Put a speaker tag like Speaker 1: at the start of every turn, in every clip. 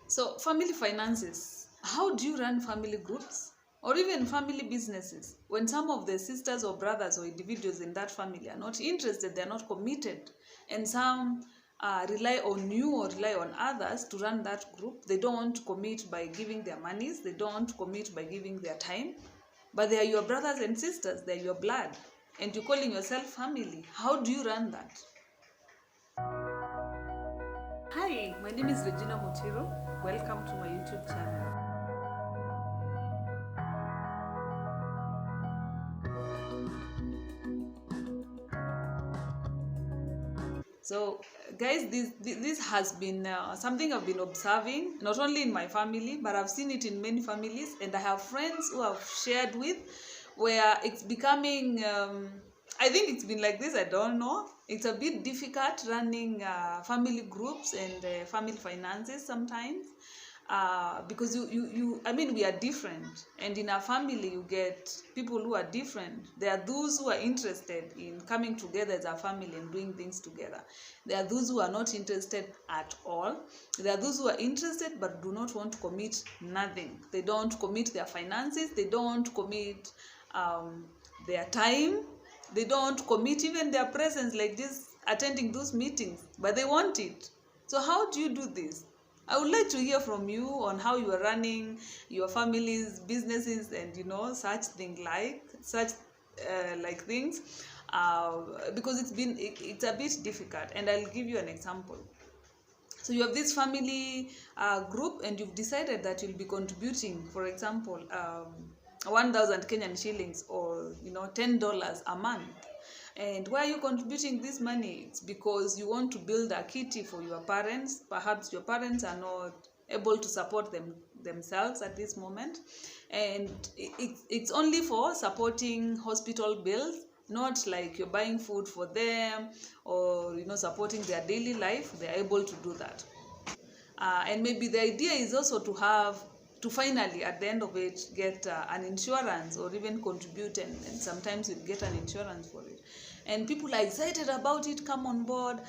Speaker 1: So, family finances. How do you run family groups or even family businesses when some of the sisters or brothers or individuals in that family are not interested, they're not committed, and some rely on you or rely on others to run that group? They don't commit by giving their monies, they don't commit by giving their time, but they are your brothers and sisters, they're your blood, and you're calling yourself family. How do you run that? Hi, my name is Regina Mutiro. Welcome to my YouTube channel. So, guys, this has been something I've been observing, not only in my family, but I've seen it in many families, and I have friends who have shared with, where it's becoming. I think it's been like this. I don't know. It's a bit difficult running family groups and family finances sometimes. Because I mean, we are different, and in our family you get people who are different. There are those who are interested in coming together as a family and doing things together. There are those who are not interested at all. There are those who are interested but do not want to commit nothing. They don't commit their finances, they don't commit their time, they don't commit even their presence, like this attending those meetings, but they want it. So how do you do this? I would like to hear from you on how you are running your family's businesses and such thing like such like things, because it's a bit difficult, and I'll give you an example. So you have this family group, and you've decided that you'll be contributing, for example, 1,000 Kenyan shillings, or $10 a month. And why are you contributing this money? It's because you want to build a kitty for your parents. Perhaps your parents are not able to support themselves at this moment, and it's only for supporting hospital bills, not like you're buying food for them or supporting their daily life. They're able to do that. And maybe the idea is also to finally at the end of it get an insurance, or even contribute, and sometimes you get an insurance for it, and people are excited about it, come on board.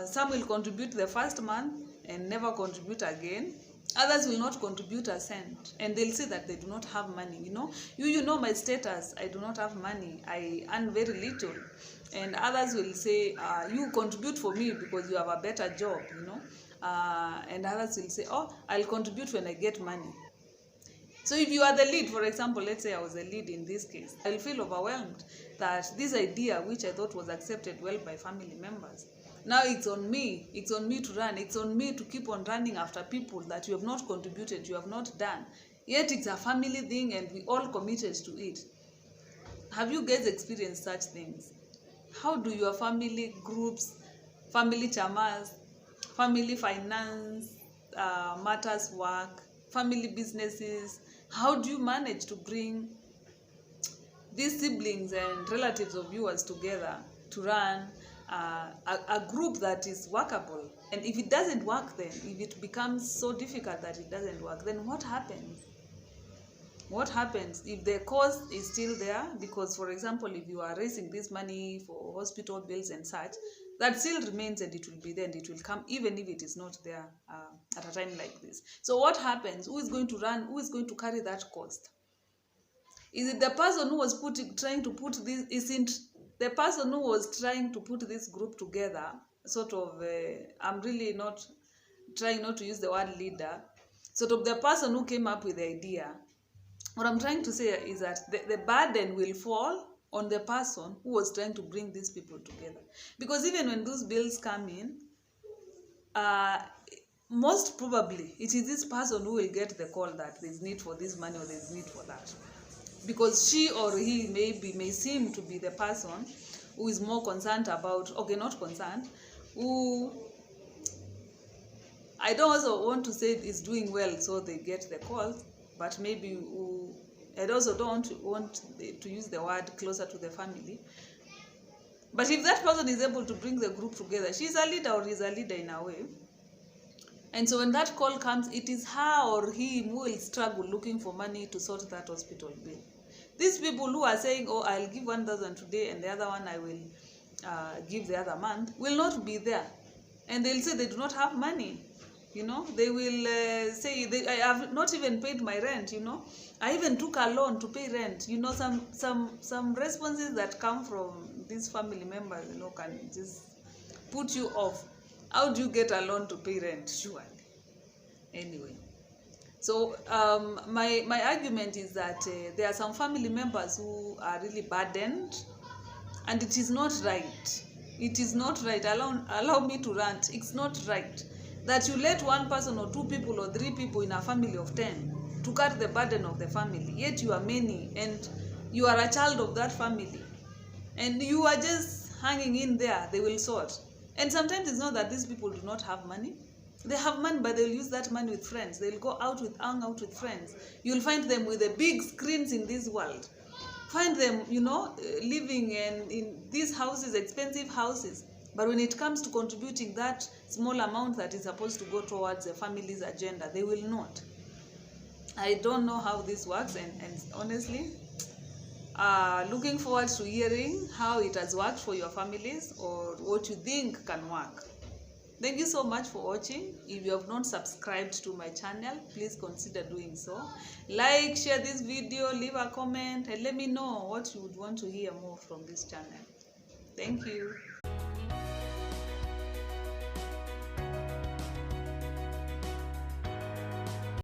Speaker 1: Some will contribute the first month and never contribute again. Others will not contribute a cent, and they'll say that they do not have money. You know my status, I do not have money, I earn very little. And others will say, you contribute for me because you have a better job. And others will say, oh, I'll contribute when I get money. So if you are the lead, for example, let's say I was the lead in this case, I'll feel overwhelmed that this idea, which I thought was accepted well by family members, now it's on me to run, it's on me to keep on running after people that you have not contributed, you have not done. Yet it's a family thing and we all committed to it. Have you guys experienced such things? How do your family groups, family chamas, family finance matters work, family businesses? How do you manage to bring these siblings and relatives of yours together to run a group that is workable? And if it doesn't work, then if it becomes so difficult that it doesn't work, then what happens? What happens if the cost is still there? Because, for example, if you are raising this money for hospital bills and such, that still remains, and it will be there, and it will come even if it is not there at a time like this. So what happens? Who is going to run? Who is going to carry that cost? Is it the person who was trying to put this? Isn't the person who was trying to put this group together sort of? I'm really not trying not to use the word leader. Sort of the person who came up with the idea. What I'm trying to say is that the burden will fall on the person who was trying to bring these people together. Because even when those bills come in, most probably it is this person who will get the call that there's need for this money or there's need for that. Because she or he may seem to be the person who is more concerned about, okay, not concerned, who I don't also want to say is doing well so they get the call, but maybe I also don't want to use the word closer to the family. But if that person is able to bring the group together, she's a leader or he's a leader in a way. And so when that call comes, it is her or him who will struggle looking for money to sort that hospital bill. These people who are saying, oh, I'll give 1,000 today and the other one I will give the other month, will not be there. And they'll say they do not have money. You know, they will say I have not even paid my rent. You know, I even took a loan to pay rent. You know, some responses that come from these family members, you know, can just put you off. How do you get a loan to pay rent? Surely. Anyway, so my argument is that there are some family members who are really burdened, and it is not right. It is not right. Allow me to rant. It's not right that you let one person or two people or three people in a family of 10 to carry the burden of the family, yet you are many and you are a child of that family, and you are just hanging in there. They will sort. And sometimes it's not that these people do not have money. They have money, but they'll use that money with friends. They'll go out with hang out with friends. You'll find them with the big screens in this world. Find them, you know, living in these houses, expensive houses. But when it comes to contributing that small amount that is supposed to go towards the family's agenda, they will not. I don't know how this works, and honestly, looking forward to hearing how it has worked for your families or what you think can work. Thank you so much for watching. If you have not subscribed to my channel, please consider doing so. Like, share this video, leave a comment, and let me know what you would want to hear more from this channel. Thank you.